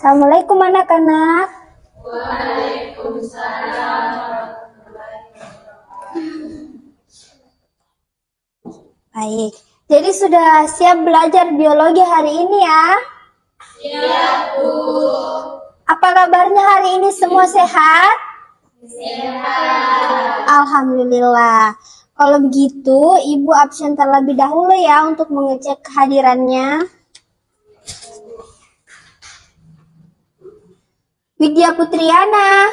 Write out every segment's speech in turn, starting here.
Assalamualaikum anak-anak. Baik, jadi sudah siap belajar biologi hari ini ya? Siap, Bu. Apa kabarnya hari ini, semua sehat? Sehat. Alhamdulillah. Kalau begitu, Ibu absen terlebih dahulu ya untuk mengecek kehadirannya. Widya Putriana,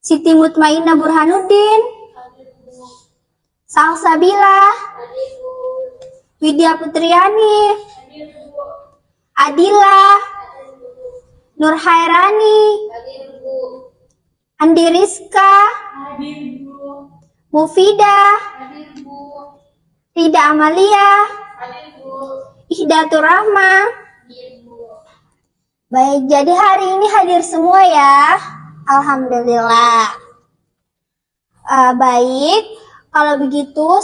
Siti Mutmainah Burhanuddin, Salsabila, Widya Putriani, Adila, Nur Hairani, Andi Rizka, Mufida, Rida Amalia, Ihdatur Rahma. Baik, jadi hari ini hadir semua ya. Alhamdulillah. Baik, kalau begitu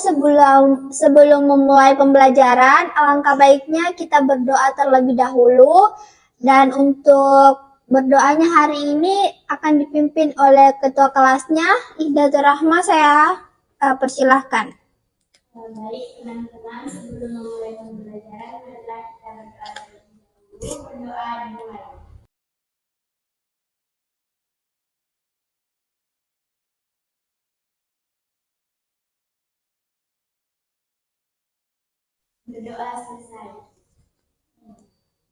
sebelum memulai pembelajaran, alangkah baiknya kita berdoa terlebih dahulu. Dan untuk berdoanya hari ini akan dipimpin oleh ketua kelasnya, Ihdatur Rahma. Saya persilahkan. Baik, teman-teman, sebelum memulai pembelajaran, adalah kita berdoa dimulai. Berdoa selesai.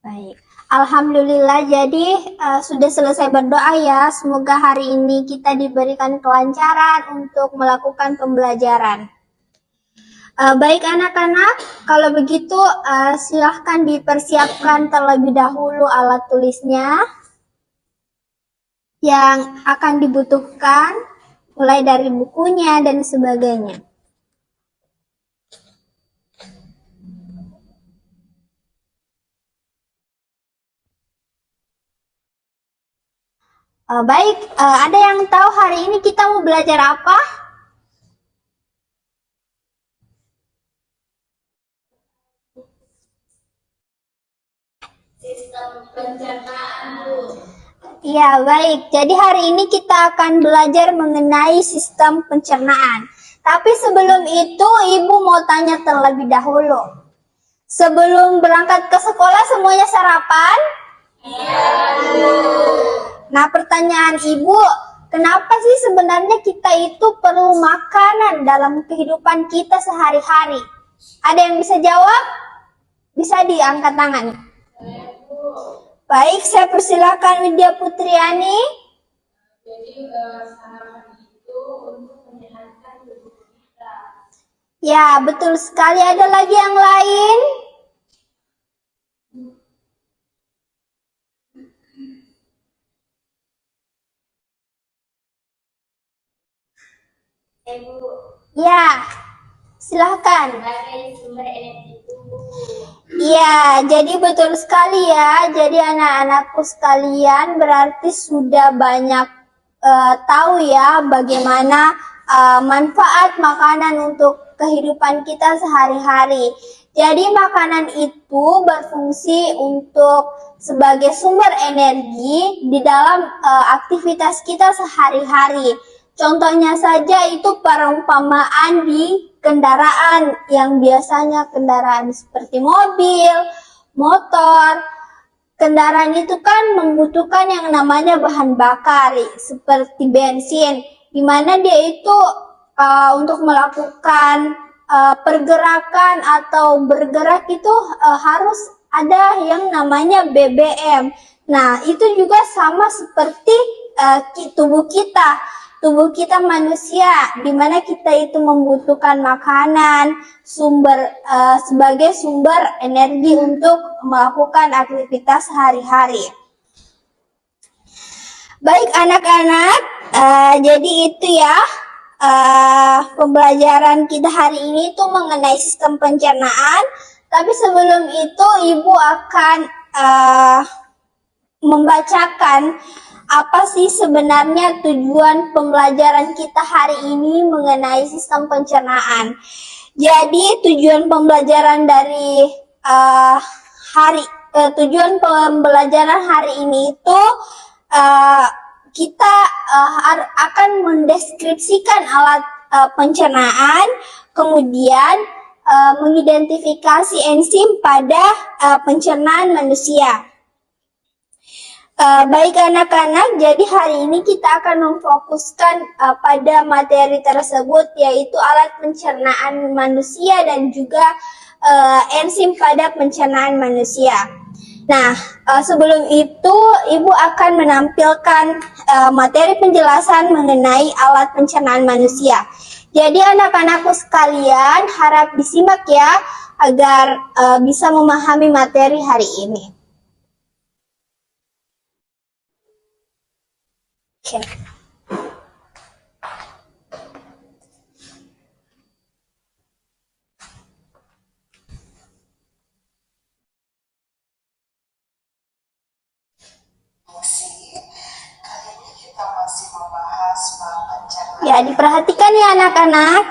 Baik, alhamdulillah. Jadi sudah selesai berdoa ya. Semoga hari ini kita diberikan kelancaran untuk melakukan pembelajaran. Baik anak-anak, kalau begitu silahkan dipersiapkan terlebih dahulu alat tulisnya yang akan dibutuhkan, mulai dari bukunya dan sebagainya. Baik, ada yang tahu hari ini kita mau belajar apa? Sistem pencernaan, Bu. Ya, baik. Jadi hari ini kita akan belajar mengenai sistem pencernaan. Tapi sebelum itu, Ibu mau tanya terlebih dahulu. Sebelum berangkat ke sekolah, semuanya sarapan? Iya, Bu. Nah, pertanyaan Ibu, kenapa sih sebenarnya kita itu perlu makanan dalam kehidupan kita sehari-hari? Ada yang bisa jawab? Bisa diangkat tangan. Baik, saya persilakan Widya Putriani. Jadi, sarapan itu untuk menyehatkan tubuh kita. Ya, betul sekali. Ada lagi yang lain? Bu, Ya, silahkan. sebagai sumber energi tubuh. Ya, jadi betul sekali ya. Jadi anak-anakku sekalian berarti sudah banyak tahu ya bagaimana manfaat makanan untuk kehidupan kita sehari-hari. Jadi makanan itu berfungsi untuk sebagai sumber energi di dalam aktivitas kita sehari-hari. Contohnya saja itu perumpamaan di kendaraan yang biasanya kendaraan seperti mobil, motor. Kendaraan itu kan membutuhkan yang namanya bahan bakar seperti bensin, di mana dia itu untuk melakukan pergerakan atau bergerak itu harus ada yang namanya BBM. Nah, itu juga sama seperti tubuh kita. Tubuh kita manusia, di mana kita itu membutuhkan makanan sebagai sumber energi untuk melakukan aktivitas sehari-hari. Baik anak-anak, jadi itu ya pembelajaran kita hari ini itu mengenai sistem pencernaan. Tapi sebelum itu Ibu akan membacakan apa sih sebenarnya tujuan pembelajaran kita hari ini mengenai sistem pencernaan. Jadi tujuan pembelajaran dari hari tujuan pembelajaran hari ini itu kita akan mendeskripsikan alat pencernaan, kemudian mengidentifikasi enzim pada pencernaan manusia. Baik anak-anak, jadi hari ini kita akan memfokuskan pada materi tersebut, yaitu alat pencernaan manusia dan juga enzim pada pencernaan manusia. Nah, sebelum itu Ibu akan menampilkan materi penjelasan mengenai alat pencernaan manusia. Jadi anak-anakku sekalian harap disimak ya, agar bisa memahami materi hari ini. Oke. Ya, diperhatikan ya anak-anak.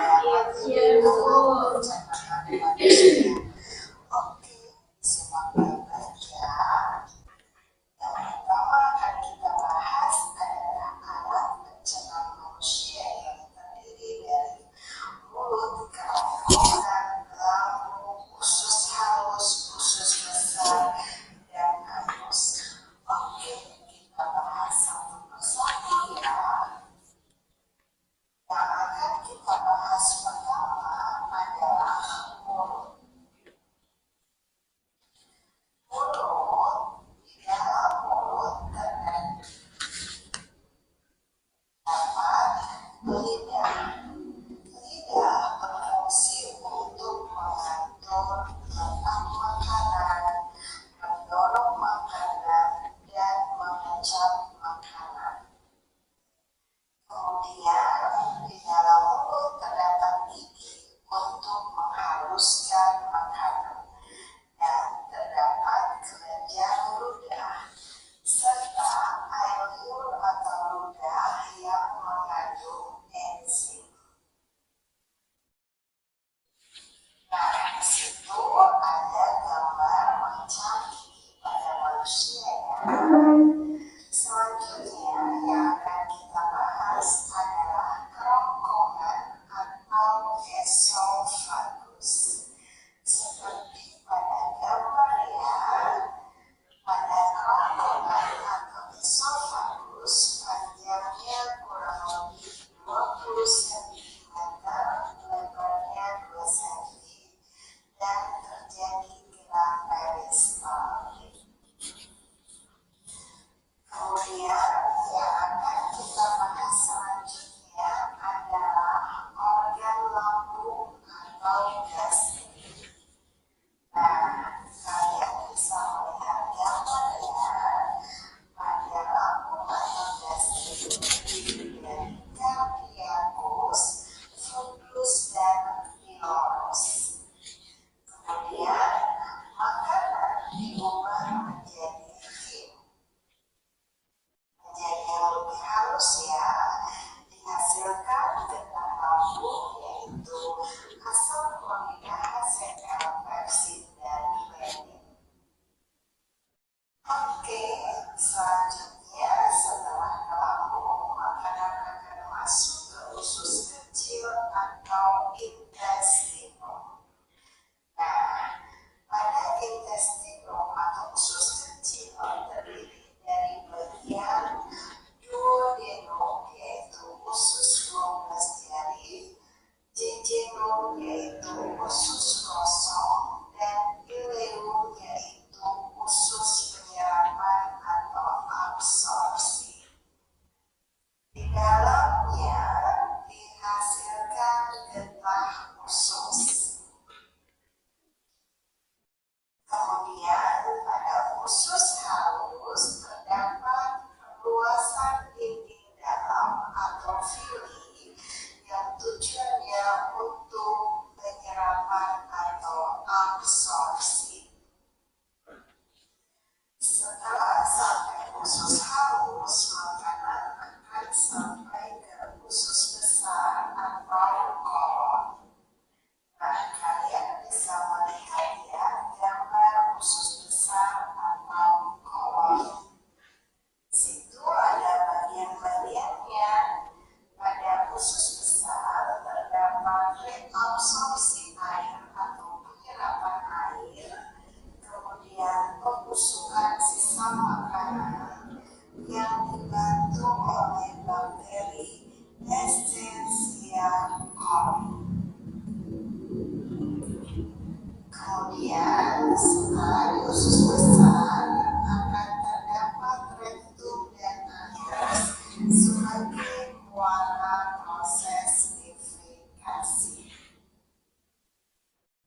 Kemudian di usus besar akan terdapat rektum dan anus sebagai muara proses nifikasi.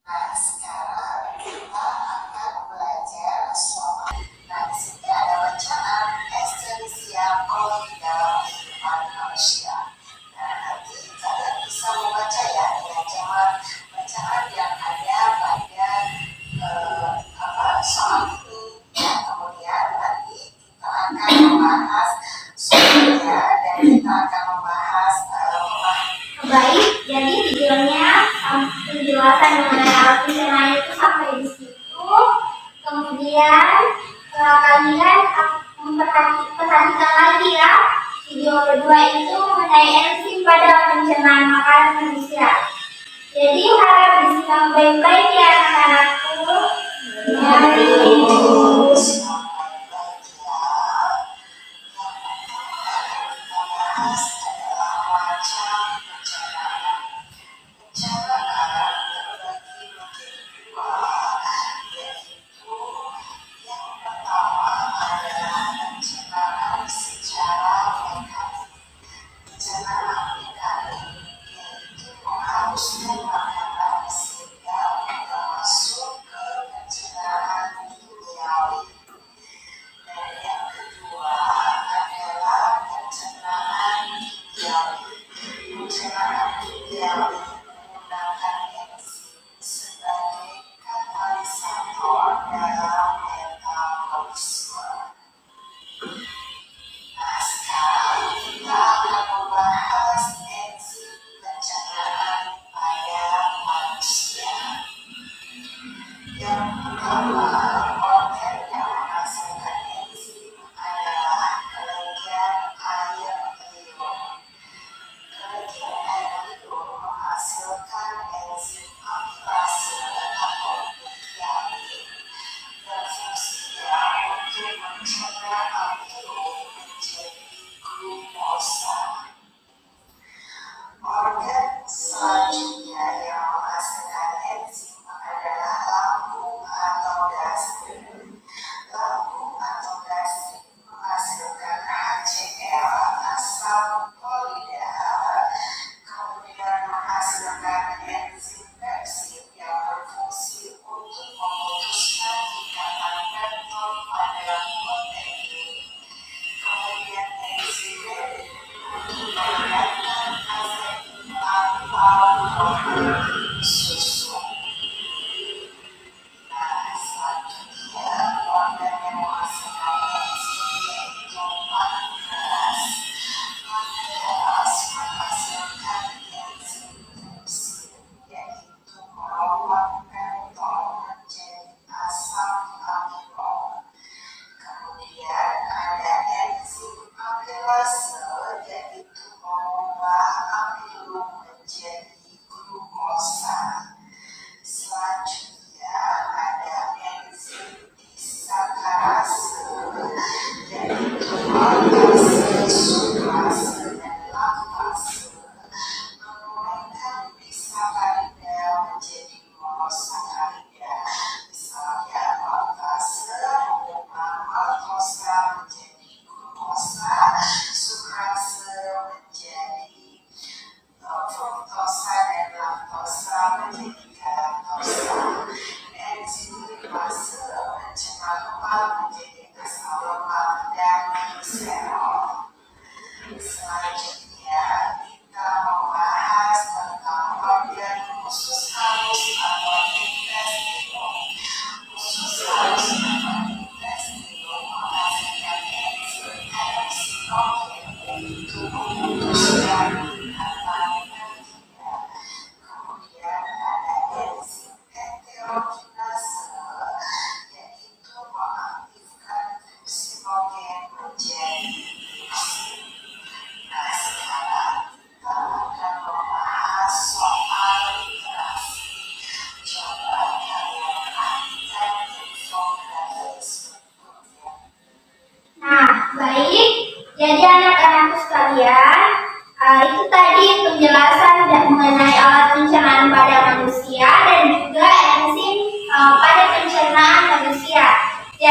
Nah, sekarang kita akan belajar soal. Nah, di sini ada bacaan esensial di dalam kehidupan manusia. Nah, nanti kalian bisa membaca ya dengan jalan bacaan yang ada pada soal ini. Ya, kemudian nanti kita akan membahas soalnya dan kita akan membahas Baik, jadi videonya penjelasan mengenai alat pencernaan itu sampai di situ. Kemudian kalian perhatikan lagi ya, video kedua itu mengenai enzim pada pencernaan makanan manusia. Jadi harap disimak baik-baik ya anak-anakku. harus makanan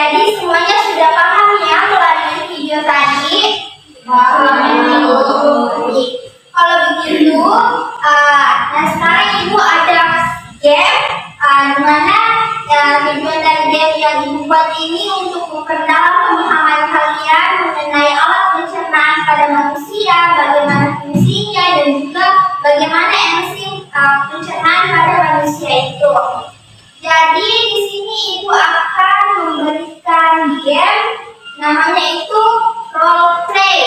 Jadi semuanya sudah paham ya melalui video tadi? Kalau begitu, nah sekarang Ibu ada game di mana tujuan dari game yang Ibu buat ini untuk memperdalam pemahaman kalian mengenai alat pencernaan pada manusia, bagaimana fungsinya dan juga bagaimana enzim pencernaan pada manusia itu. Jadi di sini Ibu akan memberikan game namanya itu role play.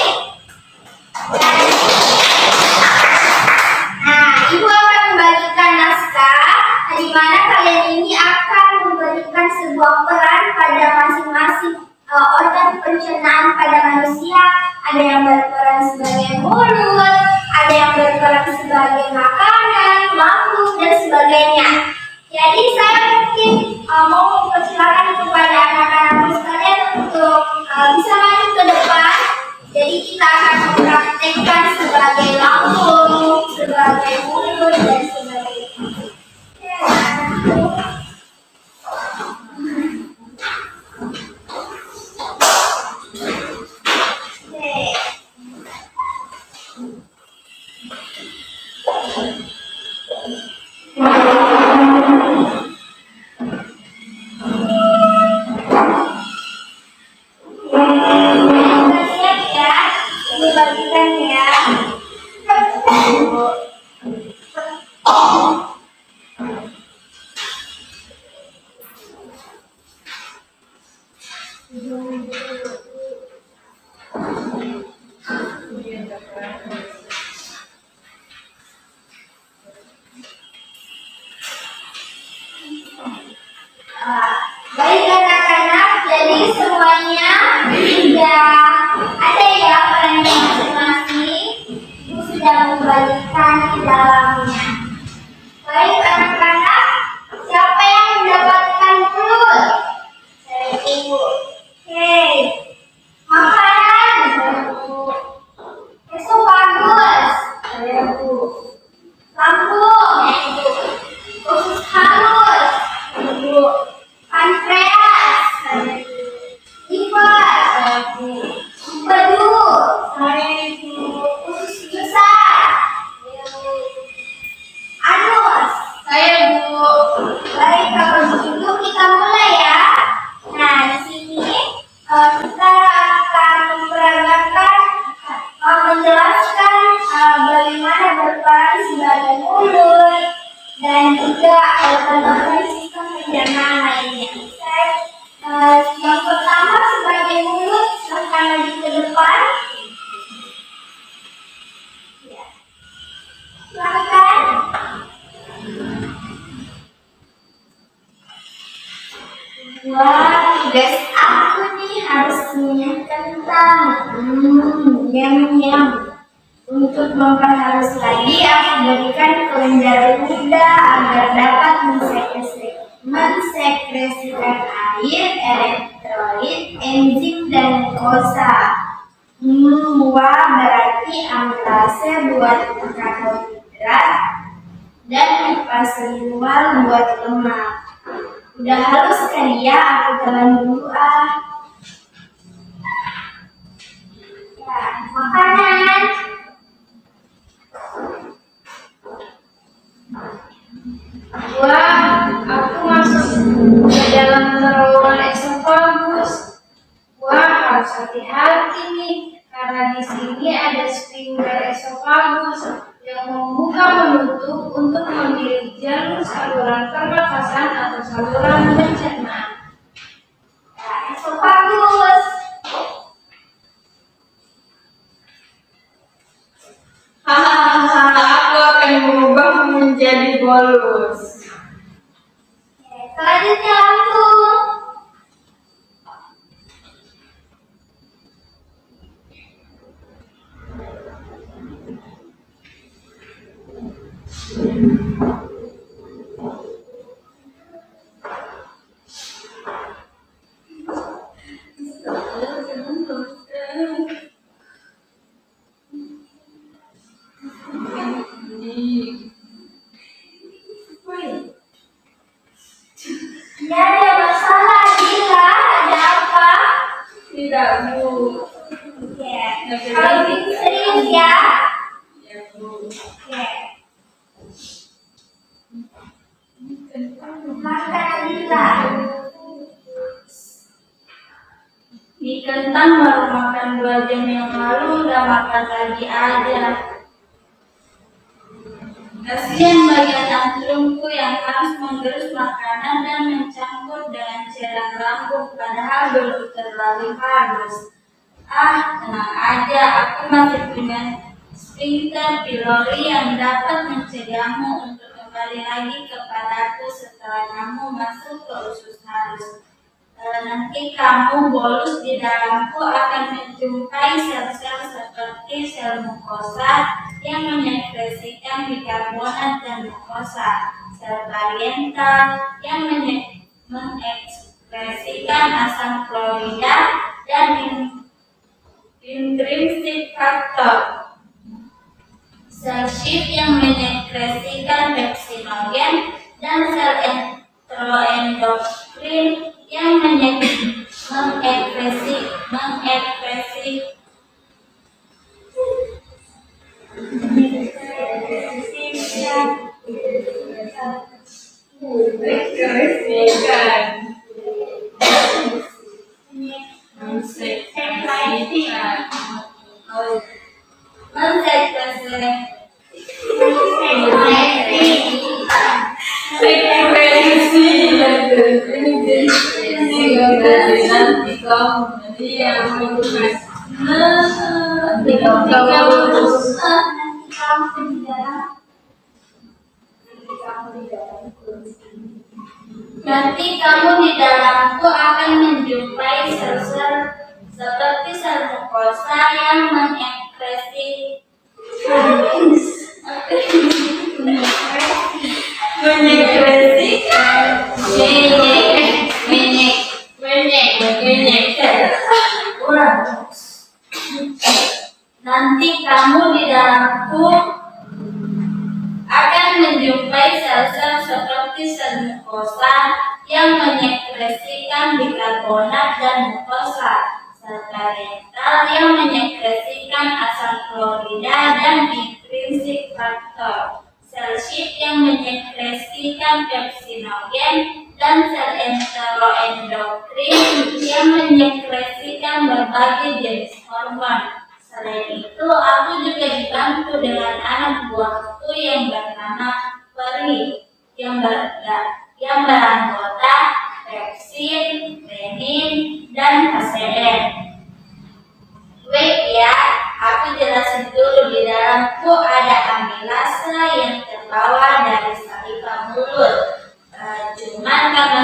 Nah, Ibu akan membagikan naskah di mana kalian ini akan memberikan sebuah peran pada masing-masing organ pencernaan pada manusia. Ada yang berperan sebagai mulut, ada yang berperan sebagai makanan, lambung dan sebagainya. Jadi saya mungkin mau mempersilakan kepada anak-anak sekalian untuk bisa maju ke depan. Jadi kita akan mempraktekkan sebagai lambung, sebagai mulut dan sebagainya. Siap ya, dibagikan ya. Baik anak-anak, jadi semuanya sudah ada ya perannya masing-masing. Ibu sudah membagikan di dalamnya. Baik anak-anak, siapa yang mendapatkan mulut? Saya Ibu. Oke. Makanan? Esofagus? Saya Bu. Lambung? Usus halus? Bu. Pankreas, liver, empedu, usus besar, anus. Saya Bu. Baik, kalau begitu kita mulai ya. Nah, di sini kita akan memperagakan, menjelaskan bagaimana berperan sebagai mulut dan juga organ sistem pencernaan lainnya. Yang pertama sebagai mulut, silahkan maju ke depan. Ya. Silahkan. Wah, tugas aku nih harus minyak kentang. Yum. Untuk memperhalus lagi, aku berikan kelenjar ludah agar dapat mensekresikan air, elektrolit, enzim, dan glukosa. Wah, berarti amilase buat karbohidrat dan hipersensual buat lemak. Udah halus kan ya, aku jalan dulu Ya, makanan. Wah, aku masuk ke dalam terowongan esofagus. Wah, harus hati-hati nih, karena di sini ada sphincter esofagus yang membuka menutup untuk memilih jalur saluran pernafasan atau saluran pencernaan. Ya, esofagus. Hahaha, aku akan berubah menjadi bolus. Selanjutnya lambung. Jadi Mie kentang baru makan 2 jam yang lalu, udah makan lagi aja. Kasihan bagian antrumku yang harus menggerus makanan dan mencampur dengan cairan lambung padahal belum terlalu halus. Tenang aja, aku masih punya sphincter pylori yang dapat mencegahmu untuk kembali lagi kepadaku setelah kamu masuk ke usus halus. Nanti kamu bolus di dalamku akan menjumpai sel-sel seperti sel mukosa yang menyekresikan bikarbonat dan mukosa, sel pariental yang mengekspresikan asam klorida dan intrinsic factor, sel sheath yang menyekresikan pepsinogen, dan sel enteroendokrin yang mengekspresi Nanti kamu di dalamku akan menjumpai sel-sel seperti sel mukosa yang Nanti kamu di dalamku akan menjumpai sel-sel seperti sel mukosa yang menyekresikan bikarbonat dan mukosa, sel pariental yang menyekresikan asam klorida dan intrinsic factor, sel sheath yang menyekresikan pepsinogen, dan sel enteroendokrin yang menyekresikan berbagai jenis hormon. Selain itu, aku juga dibantu dengan anak buahku yang bernama Peri, yang beranggota pepsin, renin, dan kasein. Wait ya, aku jelasin dulu. Di dalamku ada amilase yang terbawa dari saliva mulut. Cuman karena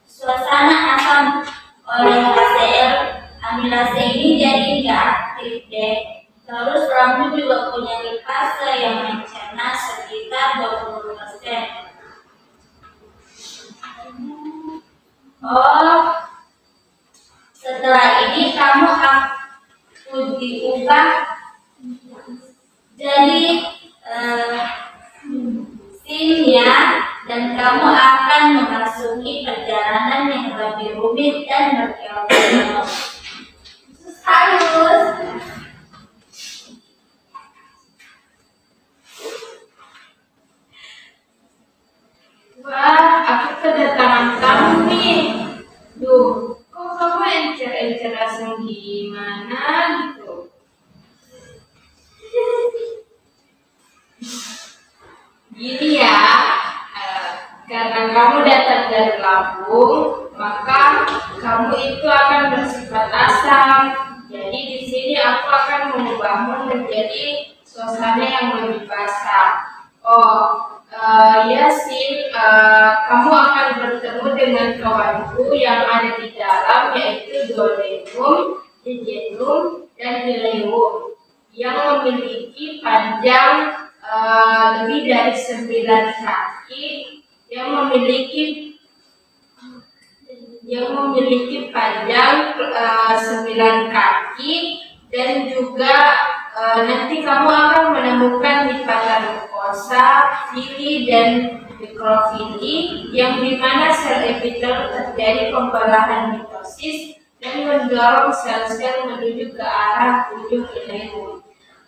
suasana asam oleh kasein, amilase ini jadi nggak aktif deh. Terus rambut juga punya lipase yang mencerna sekitar 20%. Setelah ini kamu aku diubah jadi ya, dan kamu akan memasuki perjalanan yang lebih rumit dan berkelok-kelok. Halus. Wah, aku kedatangan kamu nih. Duh, kok kamu encer-encer langsung gimana gitu? Gini ya, karena kamu datang dari Lampung, maka kamu itu akan bersifat asam. Jadi di sini aku akan mengubahmu menjadi suasana yang lebih basah. Ya sih, kamu akan bertemu dengan kawanku yang ada di dalam, yaitu Dolenum, Digenum, dan Dileum, yang memiliki panjang lebih dari 9 kaki, yang memiliki panjang 9 kaki, dan juga nanti kamu akan menemukan lipatan mukosa, fili, dan mikrofili, yang dimana sel epitel terjadi pembelahan mitosis dan mendorong sel-sel menuju ke arah ujung ileum.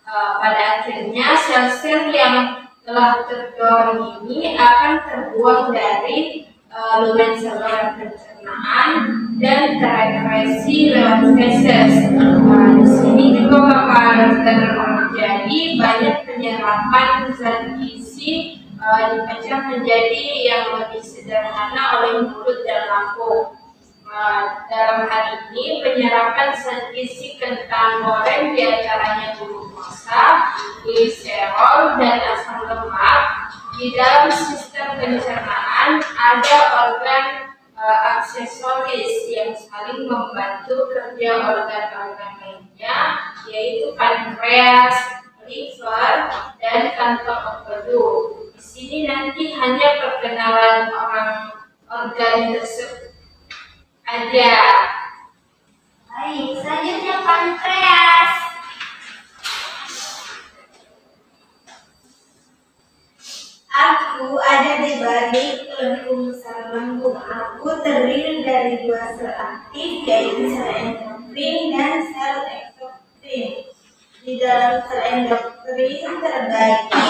Pada akhirnya sel-sel yang telah terdorong ini akan terbuang dari lumen saluran pencernaan dan terekspresi lewat feses. Di sini juga bakal terjadi banyak penyerapan zat gizi dipecah menjadi yang lebih sederhana oleh mulut dan lambung. Dalam hal ini penyerapan zat gizi kentang goreng diantaranya glukosa, gliserol, dan asam lemak. Di dalam sistem pencernaan ada organ aksesoris yang saling membantu kerja organ-organ lainnya, yaitu pankreas, liver, dan kantong empedu. Di sini nanti hanya perkenalan organ tersebut aja. Baik, selanjutnya pankreas. Aku ada di balik lengkung besar lambung. Aku terdiri dari dua sel aktif, yaitu sel endokrin dan sel eksokrin. Di dalam sel endokrin terbagi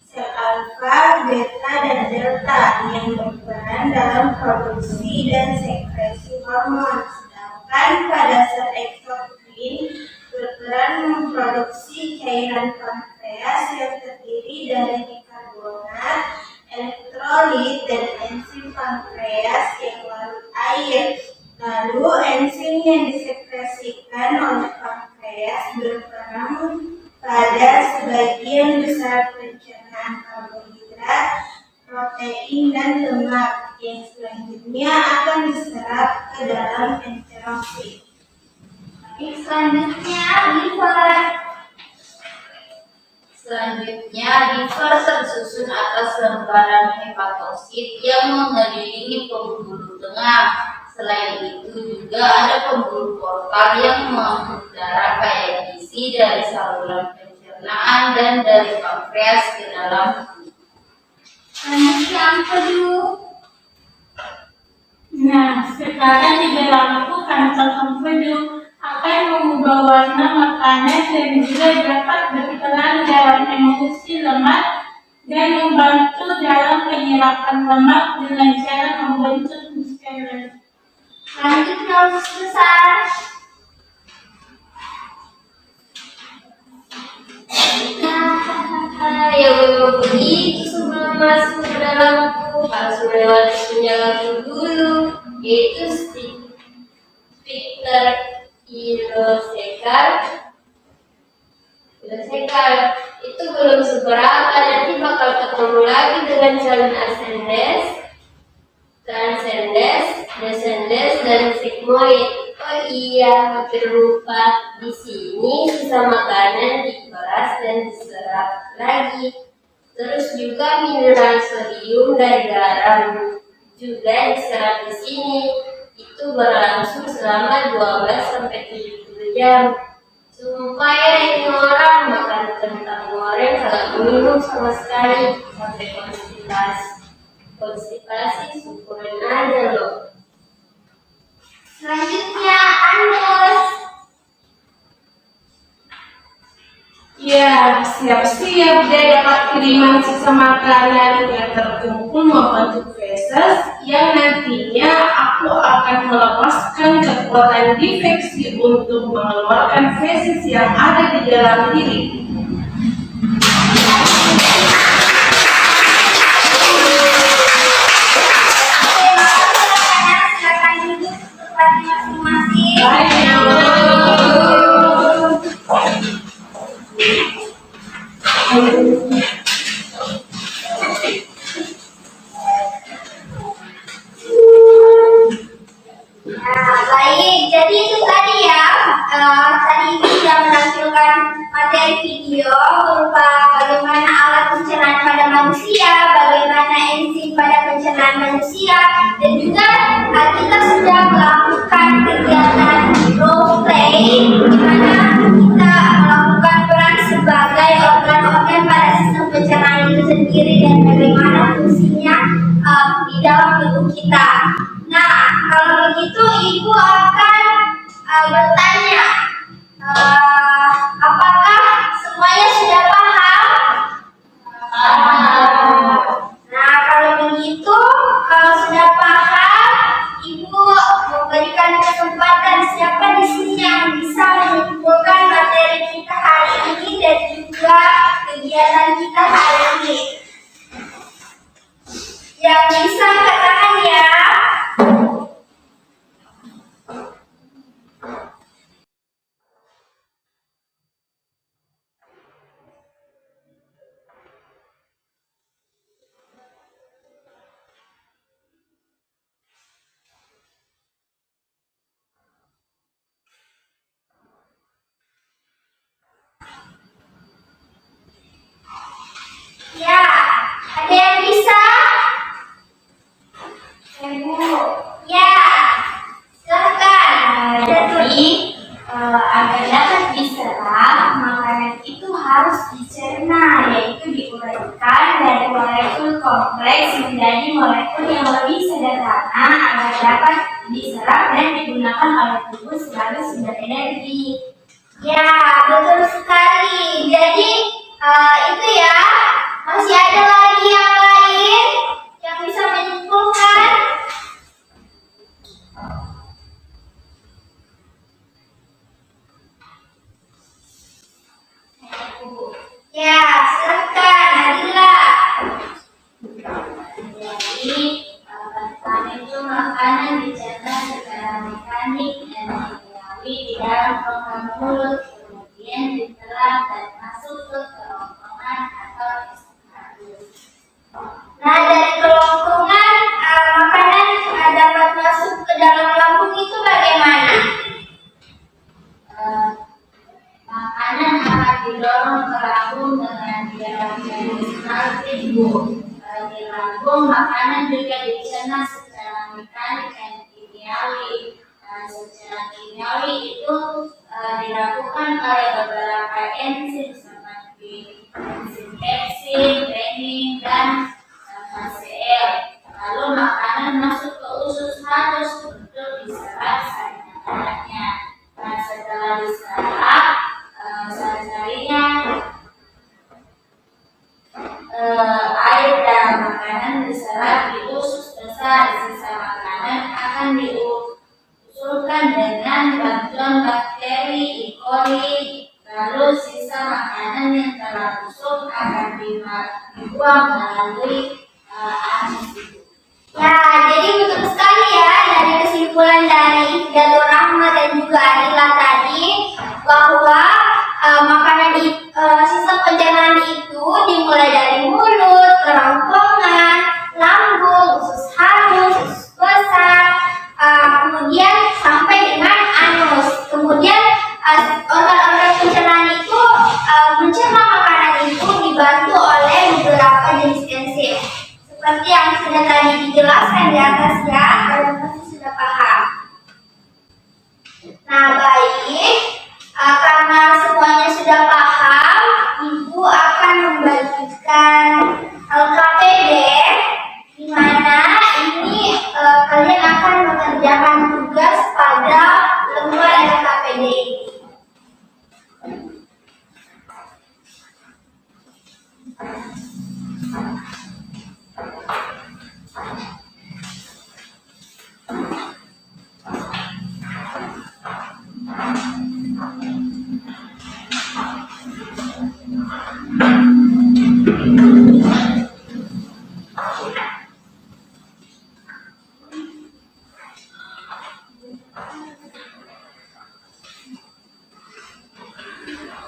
sel alfa, beta, dan delta yang berperan dalam produksi dan sekresi hormon. Sedangkan pada sel eksokrin berperan memproduksi cairan pankreas yang terdiri dari bikarbonat, elektrolit, dan enzim pankreas yang larut air. Lalu enzim yang disekresikan oleh pankreas berperan pada sebagian besar pencernaan karbohidrat, protein, dan lemak yang selanjutnya akan diserap ke dalam enterosit. Selanjutnya liver. Selanjutnya, liver tersusun atas lembaran hepatosit yang mengelilingi pembuluh tengah. Selain itu juga ada pembuluh portal yang mengangkut darah kaya gizi dari saluran pencernaan dan dari pankreas ke dalam tubuh. Selanjutnya empedu. Nah, sekarang di dalamku kantong empedu akan mengubah warna makanan dan juga dapat berperan dalam emulsi lemak dan membantu dalam penyerapan lemak dengan cara membentuk muskelus. Selanjutnya usus besar. Yang memang begitu sebelum masuk ke dalam tubuh harus melewati penjagaan dulu, yaitu sphincter ileocecal. Itu belum seberapa, nanti bakal ketemu lagi dengan jalan ascendens, transcendens, descendens, dan sigmoid. Oh iya, hampir lupa. Di sini sisa makanan diperas dan diserap lagi. Terus juga mineral sodium dari garam juga diserap di sini. Itu berlangsung selama 12 sampai 70 jam. Sumpah ya, ini orang makan kentang goreng kagak minum sama sekali sampai konstipasi syukurin aja loh. Selanjutnya anus. Ya, siap-siap deh dapat kiriman sisa makanan yang terkumpul membentuk feses yang nantinya aku akan melepaskan kekuatan difeksi untuk mengeluarkan feses yang ada di dalam diri. Silakan duduk tempatnya masing-masing. Nah, baik. Jadi itu tadi ya. Tadi kita menampilkan materi video berupa bagaimana alat pencernaan pada manusia, bagaimana enzim pada pencernaan manusia, dan juga kita sudah melakukan kegiatan role play di mana kita melakukan peran sebagai organ-organ pada sistem pencernaan itu sendiri dan bagaimana fungsinya di dalam tubuh kita. Nah, kalau begitu Ibu akan bertanya, apakah semuanya sudah paham? Nah, kalau begitu, kalau sudah paham Ibu. Ya, silakan. Jadi, agar dapat diserap, makanan itu harus dicerna, yaitu diuraikan dari molekul kompleks menjadi molekul yang lebih sederhana agar dapat diserap dan digunakan oleh tubuh sebagai sumber energi. Ya, betul sekali. Jadi, itu ya. Masih ada lagi yang lain yang bisa menyimpulkan? Ya, silakan, Nadila. Jadi, pertama itu makanan dicerna secara mekanik dan kimiawi di dalam rongga mulut, kemudian ditelan dan masuk ke kerongkongan atau esofagus. Nah, dari kelongkongan, makanan dapat masuk ke dalam lambung itu bagaimana? Makanan akan didorong ke lambung dengan gerakan fungsional tubuh. Di lambung, makanan juga dicerna secara mekanik dan kimiawi. Secara kimiawi itu dilakukan oleh beberapa enzim seperti enzim pepsin, renin, dan HCl. Lalu makanan masuk ke usus halus untuk diserap sari-sarinya. Nah, setelah diserap, sari-sarinya air dalam makanan diserap di usus besar. Sisa makanan akan diusulkan dengan bantuan bakteri E. coli. Lalu sisa makanan yang telah busuk akan dibuang melalui anus. Ya, jadi betul sekali ya dari kesimpulan dari Ifdatul Rahma dan juga Adila tadi bahwa sisa pencernaan itu dimulai dari mulut, kerongkongan, lambung, usus halus, usus besar, kemudian sampai dengan anus. Kemudian organ-organ pencernaan itu mencerna makanan itu dibantu oleh beberapa jenis enzim. Seperti yang sudah tadi dijelaskan di atas ya, kalian pasti sudah paham. Nah, baik, karena semuanya sudah paham, Ibu akan membagikan LKPD, di mana ini kalian akan mengerjakan tugas pada lembar LKPD ini.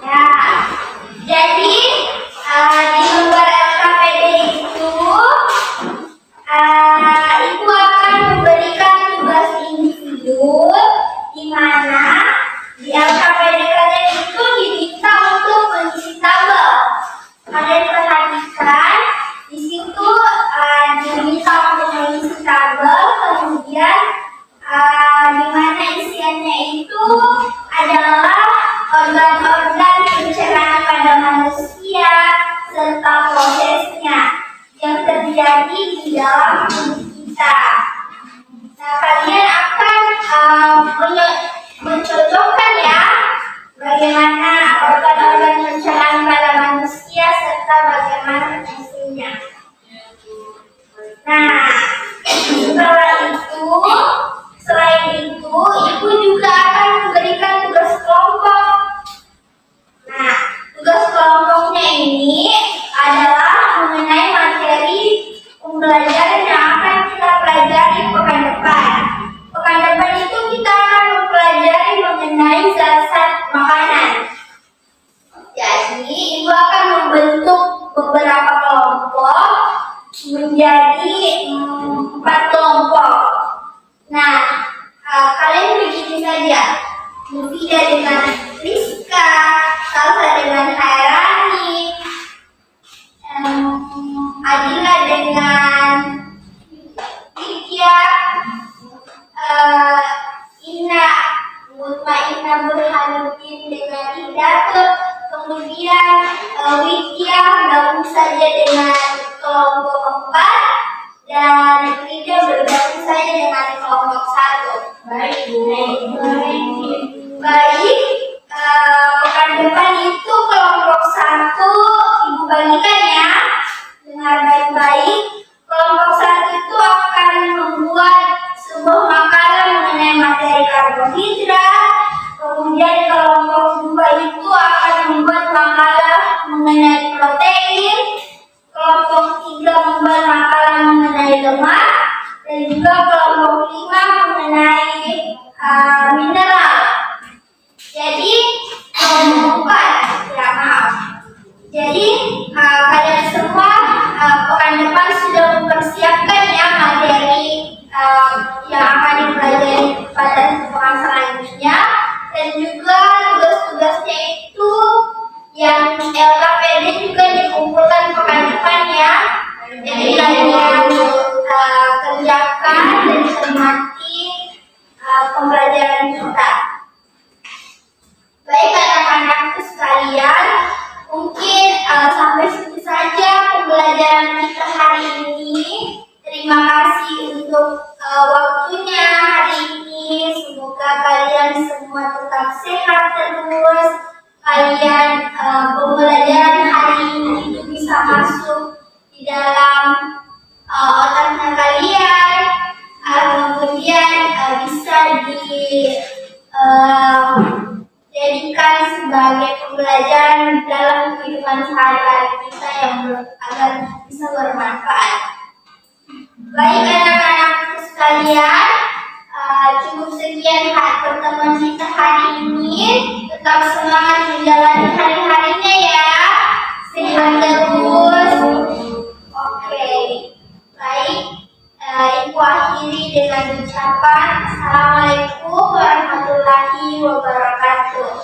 Ya, jadi di lembar LKPD itu Ibu akan memberikan tugas individu di mana di LKPD kalian itu diminta untuk mengisi tabel. Kalian perhatikan di situ diminta untuk mengisi tabel, kemudian di mana isiannya itu adalah organ-organ pencernaan pada manusia serta prosesnya yang terjadi di dalam tubuh kita. Nah, kalian akan mencocokkan ya bagaimana organ-organ pencernaan pada manusia serta bagaimana fungsinya. Nah, selain itu, Ibu juga akan memberikan tugas kelompok. Nah, tugas kelompoknya ini adalah mengenai materi pembelajaran yang akan kita pelajari pekan depan. Pekan depan itu kita akan mempelajari mengenai zat-zat makanan. Jadi, Ibu akan membentuk beberapa kelompok menjadi 4 kelompok. Nah, kalian begini saja. Mufida dengan Rizka, Salsa dengan Khairani, Adila dengan Widya, Inna Mutmainna Burhanuddin dengan Hidatul, kemudian Widya gabung saja dengan kelompok 4 dan Rida bergabung saja dengan kelompok 1. Baik, Bu. Baik, pekan depan itu kelompok 1 Ibu bagikan ya. Dengar baik-baik. Kelompok 1 itu akan membuat sebuah makalah mengenai materi karbohidrat. Kemudian kelompok 2 itu akan membuat makalah mengenai protein. Kelompok 3 membuat makalah mengenai lemak. Dan juga kelompok 5 mengenai mineral. Jadi kelompok 4, ya maaf. Jadi kalian semua pekan depan sudah mempersiapkan ya materi yang akan dipelajari pada pekan selanjutnya, dan juga tugas-tugasnya itu yang LKPD juga dikumpulkan pekan depan ya. Jadi kalian kerjakan dan cermati pembelajaran kita. Baik anak-anakku sekalian, mungkin sampai situ saja pembelajaran kita hari ini. Terima kasih untuk waktunya hari ini. Semoga kalian semua tetap sehat terus. Kalian pembelajaran hari ini itu bisa masuk di dalam otaknya kalian. Kemudian bisa dijadikan sebagai pembelajaran dalam kehidupan sehari-hari kita yang agar bisa bermanfaat. Baik anak-anakku sekalian, cukup sekian pertemuan kita hari ini. Tetap semangat menjalani hari-harinya ya. Sehat terus. Oke, baik. Ibu akhiri dengan ucapan Assalamualaikum warahmatullahi wabarakatuh.